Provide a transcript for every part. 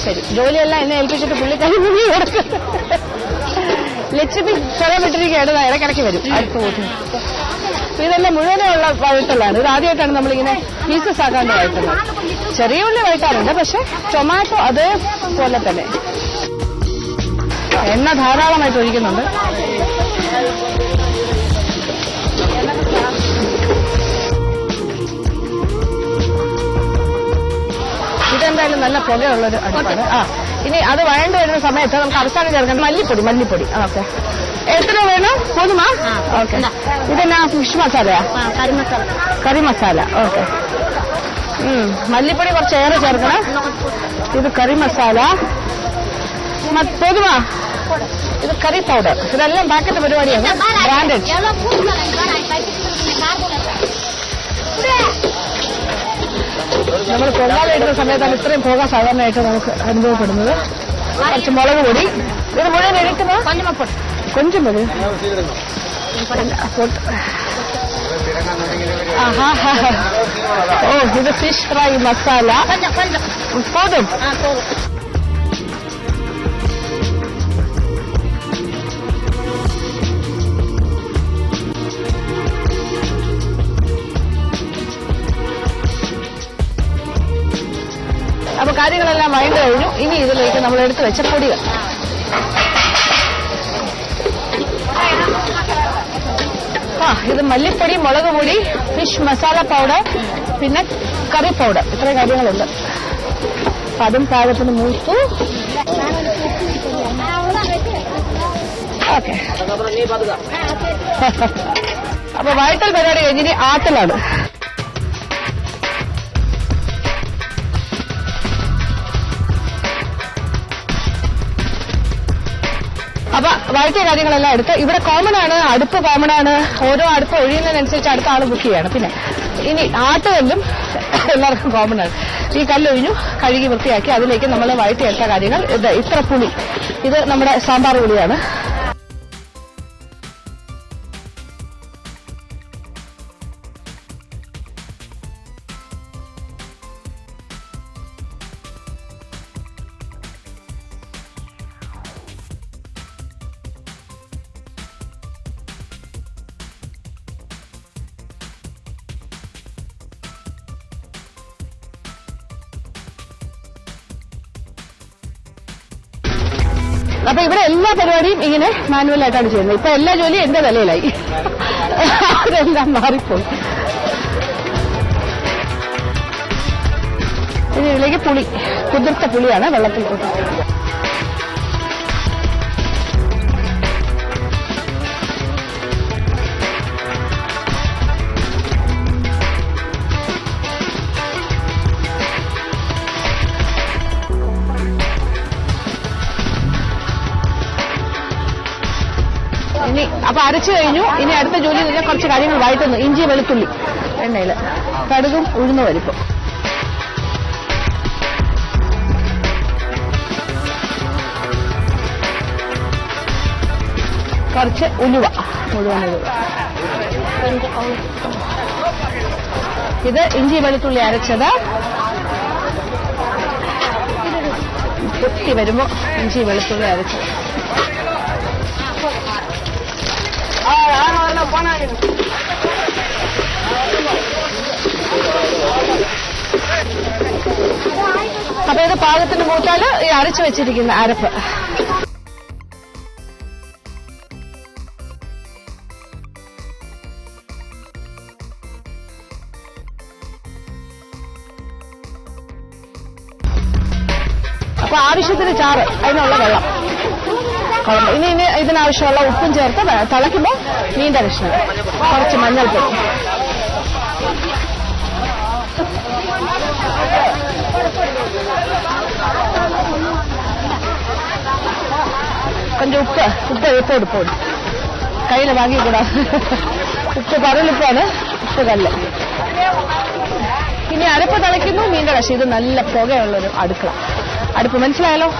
ശരി, ജോലിയെല്ലാം എന്നെ ഏൽപ്പിച്ചിട്ട് പുള്ളിക്കാരി മുങ്ങി കിടക്കും. ലക്ഷ്മി സ്ഥലം വിട്ടിരിക്കുകയാണ്, ഇടയ്ക്കിടയ്ക്ക് വരും അടുത്ത പോയിട്ട്. ഇതെല്ലാം മുഴുവനുള്ള വഴട്ടലാണ്. ഇത് ആദ്യമായിട്ടാണ് നമ്മളിങ്ങനെ പീസസ് ആക്കാണ്ട് വഴട്ടുന്നത്. ചെറിയ ഉള്ളി വഴട്ടാറുണ്ട്, പക്ഷെ ടൊമാറ്റോ അതേപോലെ തന്നെ. എണ്ണ ധാരാളമായിട്ട് ഒഴിക്കുന്നുണ്ട്. ഇതെന്തായാലും നല്ല പുകയുള്ളൊരു അടുപ്പാണ്. ഇനി അത് വഴണ്ട് വരുന്ന സമയത്ത് നമുക്ക് അവസാനം ചേർക്കേണ്ട മല്ലിപ്പൊടി. ഓക്കെ, എത്ര വേണം? പോതുമാ? ഓക്കെ. ഇതെന്നാ ഫിഷ് മസാലയാ? കറി മസാല. ഓക്കെ. മല്ലിപ്പൊടി കുറച്ചേറെ ചേർക്കണം. ഇത് കറി മസാല. പോതുമാ? ഇത് കറി പൗഡർ. ഇതെല്ലാം പാക്കറ്റ് പരിപാടിയാണ്, ബ്രാൻഡഡ്. നമ്മൾ പൊങ്കാലയിടുന്ന സമയത്താണ് ഇത്രയും പോകാൻ സാധാരണയായിട്ട് നമുക്ക് അനുഭവപ്പെടുന്നത്. കുറച്ച് മുളക് പൊടി. ഇത് മുഴുവൻ എടുക്കുന്നത് കൊഞ്ചം മതി. ഓ, ഇത് ഫിഷ് ഫ്രൈ മസാല. പോതും. അപ്പൊ കാര്യങ്ങളെല്ലാം വഴണ്ട് കഴിഞ്ഞു. ഇനി ഇതിലേക്ക് നമ്മൾ എടുത്തു വെച്ച പൊടികൾ. ഇത് മല്ലിപ്പൊടി, മുളക് പൊടി, ഫിഷ് മസാല പൗഡർ, പിന്നെ കറി പൗഡർ. ഇത്രയും കാര്യങ്ങളുണ്ട്. അതും പാകത്തിന് മൂത്തു. ഓക്കെ. അപ്പൊ വഴട്ടൽ പരിപാടി കഴിഞ്ഞിട്ട് ആട്ടലാണ്. അപ്പൊ വഴറ്റിയ കാര്യങ്ങളെല്ലാം എടുത്ത് ഇവിടെ കോമൺ ആണ്, അടുപ്പ് കോമൺ ആണ്. ഓരോ അടുപ്പ് ഒഴിയുന്നതിനനുസരിച്ച് അടുത്ത ആള് ബുക്ക് ചെയ്യാണ്. പിന്നെ ഇനി ആട്ടുകല്ലും എല്ലാവർക്കും കോമൺ ആണ്. ഈ കല്ലൊഴിഞ്ഞു കഴുകി വൃത്തിയാക്കി അതിലേക്ക് നമ്മൾ വഴറ്റിയെടുത്ത കാര്യങ്ങൾ. ഇത് ഇത്ര പുളി, ഇത് നമ്മുടെ സാമ്പാർ പുളിയാണ്. അപ്പൊ ഇവിടെ എല്ലാ പരിപാടിയും ഇങ്ങനെ മാനുവലായിട്ടാണ് ചെയ്യുന്നത്. ഇപ്പൊ എല്ലാ ജോലിയും എന്റെ തലയിലായി, അതെല്ലാം മാറിപ്പോയി. ഇനി ഇതിലേക്ക് പുളി, കുതിർത്ത പുളിയാണ് വെള്ളത്തിൽ കൊടുക്കുന്നത്. ഇനി അപ്പൊ അരച്ചു കഴിഞ്ഞു. ഇനി അടുത്ത ജോലി കഴിഞ്ഞാൽ കുറച്ച് കാര്യങ്ങൾ വഴറ്റുന്നു. ഇഞ്ചി, വെളുത്തുള്ളി എണ്ണയില്, കടുകും ഉഴുന്ന് പരിപ്പും. കുറച്ച് ഉലുവ, മുഴുവൻ ഉലുവ. ഇത് ഇഞ്ചി വെളുത്തുള്ളി അരച്ചത്. പൊട്ടി വരുമ്പോ ഇഞ്ചി വെളുത്തുള്ളി അരച്ചത്. അപ്പൊ ഇത് പാകത്തിന് മൂത്താല് ഈ അരച്ചു വെച്ചിരിക്കുന്ന അരപ്പ്. അപ്പൊ ആവശ്യത്തിന് ചാറ്, അതിനുള്ള വെള്ളം. ഇനി ഇതിനാവശ്യമുള്ള ഉപ്പും ചേർത്ത് തിളയ്ക്കുമ്പോൾ മീൻ്റെ കഷ്ണം, കുറച്ച് മഞ്ഞൾപ്പൊടി, கொஞ்சம் உப்பு எடுப்போம் கையில் வாங்கிக்கூடாது. ഉപ്പ് കടലുപ്പാണ്, ഉപ്പ് കല്ല്. ഇനി അരപ്പ് തിളയ്ക്കുന്നു, മീൻ്റെ കഷ്ണം. ഇത് നല്ല പുകയുള്ളൊരു അടുപ്പ് മനസ്സിലായല്ലോ.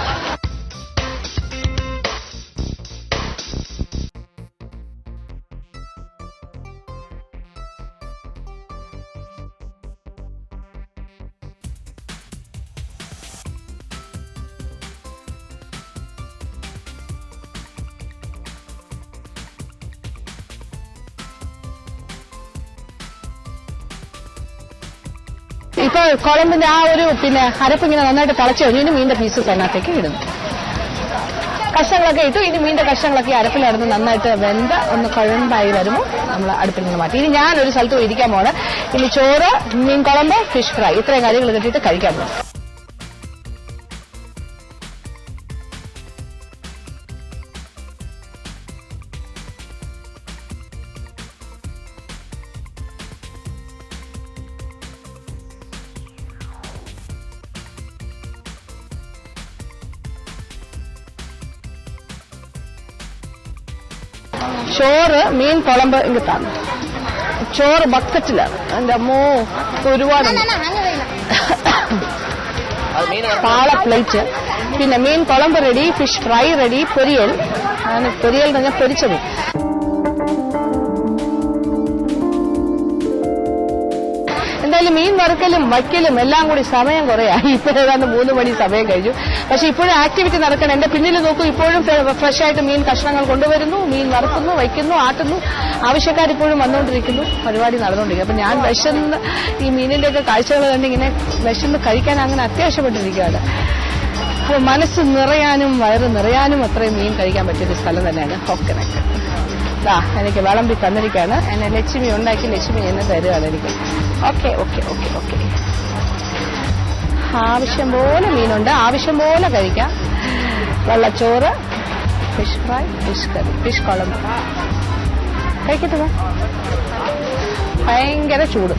ഇപ്പൊ കുഴമ്പിന്റെ ആ ഒരു അരപ്പ് ഇങ്ങനെ നന്നായിട്ട് തിളച്ചു കഴിഞ്ഞു. ഇനി മീനിന്റെ പീസസ് അതിനകത്തേക്ക് ഇടുന്നു. കഷ്ണങ്ങളൊക്കെ ഇട്ടു. ഇനി മീനിന്റെ കഷ്ണങ്ങളൊക്കെ അരപ്പിലിടുന്ന് നന്നായിട്ട് വെന്ത ഒന്ന് കുഴമ്പായി വരുമ്പോൾ നമ്മൾ അടുപ്പിൽ നിന്ന് മാറ്റി. ഇനി ഞാനൊരു സ്ഥലത്ത് പോയി ഇരിക്കാൻ പോണ്. ഇനി ചോറ്, മീൻ കുഴമ്പ്, ഫിഷ് ഫ്രൈ ഇത്രയും കാര്യങ്ങൾ കിട്ടിയിട്ട് കഴിക്കാൻ പോകും. ചോറ്, മീൻ കുഴമ്പ് ഇങ്ങത്താണ്. ചോറ് ബക്കറ്റിലാണ്. എന്റെ അമ്മോ ഒരുപാട് പാള പ്ലേറ്റ്. പിന്നെ മീൻ കുഴമ്പ് റെഡി, ഫിഷ് ഫ്രൈ റെഡി, പൊരിയൽ. പൊരിയൽ എന്ന് പറഞ്ഞാൽ പൊരിച്ചത്. എന്തായാലും മീൻ വറുക്കലും വയ്ക്കലും എല്ലാം കൂടി സമയം കുറയായി. ഇപ്പൊ ഏതാണ്ട് 3 മണി സമയം കഴിഞ്ഞു. പക്ഷെ ഇപ്പോഴും ആക്ടിവിറ്റി നടക്കണം. എന്റെ പിന്നിൽ നോക്കൂ, ഇപ്പോഴും ഫ്രഷ് ആയിട്ട് മീൻ കഷ്ണങ്ങൾ കൊണ്ടുവരുന്നു, മീൻ വറുക്കുന്നു, വയ്ക്കുന്നു, ആട്ടുന്നു. ആവശ്യക്കാർ ഇപ്പോഴും വന്നുകൊണ്ടിരിക്കുന്നു. പരിപാടി നടന്നുകൊണ്ടിരിക്കുന്നു. അപ്പൊ ഞാൻ വിശന്ന് ഈ മീനിന്റെയൊക്കെ കാഴ്ചകൾ കണ്ടിങ്ങനെ വിശന്ന് കഴിക്കാൻ അങ്ങനെ അത്യാവശ്യപ്പെട്ടിരിക്കുകയാണ്. അപ്പൊ മനസ്സ് നിറയാനും വയറ് നിറയാനും അത്രയും മീൻ കഴിക്കാൻ പറ്റിയൊരു സ്ഥലം തന്നെയാണ് ഹൊക്കനൊക്കെ. എനിക്ക് വിളമ്പി തന്നിരിക്കുകയാണ്. എന്നെ ലക്ഷ്മി ഉണ്ടാക്കി ലക്ഷ്മി എന്നെ തരുകയാണ് എനിക്ക്. Okay okay okay okay. ആവശ്യം പോലെ മീനുണ്ട്, ആവശ്യം പോലെ കഴിക്കാം. വെള്ളച്ചോറ്, fish fry, fish curry, fish കുഴമ്പ് കഴിക്കട്ടെ. ഭയങ്കര ചൂട്.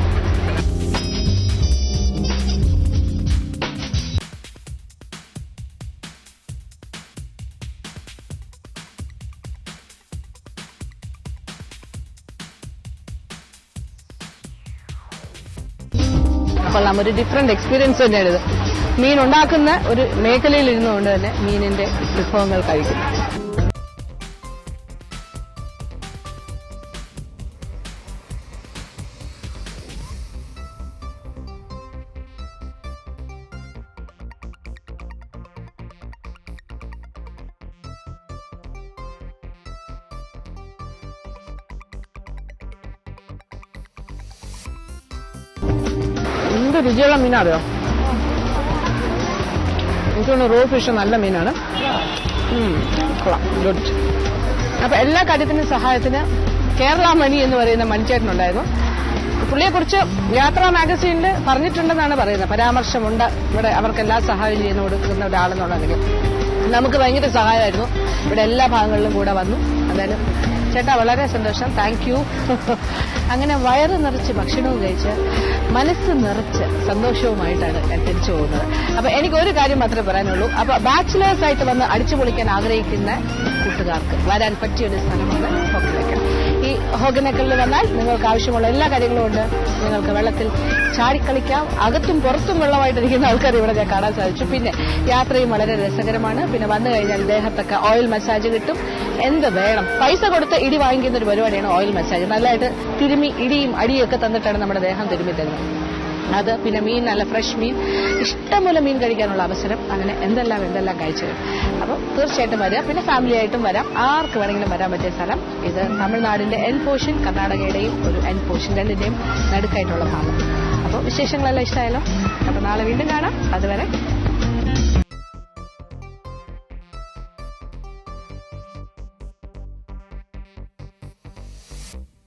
കൊള്ളാം. ഒരു ഡിഫറെന്റ് എക്സ്പീരിയൻസ് തന്നെയാണ് ഇത്. മീൻ ഉണ്ടാക്കുന്ന ഒരു മേഖലയിൽ ഇരുന്നുകൊണ്ട് തന്നെ മീനിന്റെ വിഭവങ്ങൾ കഴിക്കുന്നു. എന്ത് രുചിയുള്ള മീനാറിയോ? എനിക്കൊന്ന് റോ ഫിഷ് നല്ല മീനാണ്. കൊള്ളാം, ഗുഡ്. അപ്പൊ എല്ലാ കാര്യത്തിനും സഹായത്തിന് കേരള മണി എന്ന് പറയുന്ന മണിച്ചേട്ടനുണ്ടായിരുന്നു. പുള്ളിയെക്കുറിച്ച് യാത്രാ മാഗസീനിൽ പറഞ്ഞിട്ടുണ്ടെന്നാണ് പറയുന്നത്. പരാമർശമുണ്ട്. ഇവിടെ അവർക്ക് എല്ലാ സഹായം ചെയ്യുന്ന കൊടുക്കുന്ന ഒരാളെന്നുള്ളതെങ്കിൽ നമുക്ക് ഭയങ്കര സഹായമായിരുന്നു. ഇവിടെ എല്ലാ ഭാഗങ്ങളിലും കൂടെ വന്നു. എന്തായാലും ചേട്ടാ വളരെ സന്തോഷം, താങ്ക് യു. അങ്ങനെ വയറ് നിറച്ച് ഭക്ഷണവും കഴിച്ച് മനസ്സ് നിറച്ച് സന്തോഷവുമായിട്ടാണ് ഞാൻ തിരിച്ചു പോകുന്നത്. അപ്പൊ എനിക്കൊരു കാര്യം മാത്രമേ പറയാനുള്ളൂ. അപ്പൊ ബാച്ചിലേഴ്സ് ആയിട്ട് വന്ന് അടിച്ചു പൊളിക്കാൻ ആഗ്രഹിക്കുന്ന കൂട്ടുകാർക്ക് വരാൻ പറ്റിയൊരു സ്ഥലമാണ് ഹൊഗനക്കൽ. ഈ ഹൊഗനക്കലിൽ വന്നാൽ നിങ്ങൾക്ക് ആവശ്യമുള്ള എല്ലാ കാര്യങ്ങളും ഉണ്ട്. നിങ്ങൾക്ക് വെള്ളത്തിൽ ചാടിക്കളിക്കാം. അകത്തും പുറത്തും വെള്ളമായിട്ടിരിക്കുന്ന ആൾക്കാർ ഇവിടെ ഞാൻ കാണാൻ സാധിച്ചു. പിന്നെ യാത്രയും വളരെ രസകരമാണ്. പിന്നെ വന്നു കഴിഞ്ഞാൽ ദേഹത്തൊക്കെ ഓയിൽ മസാജ് കിട്ടും. എന്ത് വേണം, പൈസ കൊടുത്ത് ഇടി വാങ്ങിക്കുന്ന ഒരു പരിപാടിയാണ് ഓയിൽ മസാജ്. നല്ലതായിട്ട് തിരുമി ഇടിയും അടിയും ഒക്കെ തന്നിട്ടാണ് നമ്മുടെ ദേഹം തിരുമി തരുന്നത്. അത് പിന്നെ മീൻ, നല്ല ഫ്രഷ് മീൻ, ഇഷ്ടംപോലെ മീൻ കഴിക്കാനുള്ള അവസരം, അങ്ങനെ എന്തെല്ലാം കഴിച്ചത്. അപ്പോൾ തീർച്ചയായിട്ടും വരിക. പിന്നെ ഫാമിലി ആയിട്ടും വരാം. ആർക്ക് വേണമെങ്കിലും വരാൻ പറ്റിയ സ്ഥലം ഇത്. തമിഴ്നാടിന്റെ എൻ പോർഷൻ, കർണാടകയുടെയും ഒരു എൻ പോർഷൻ, രണ്ടിന്റെയും നടുക്കായിട്ടുള്ള ഭാഗം. അപ്പോൾ വിശേഷങ്ങളെല്ലാം ഇഷ്ടമായല്ലോ. അപ്പോൾ നാളെ വീണ്ടും കാണാം. അതുവരെ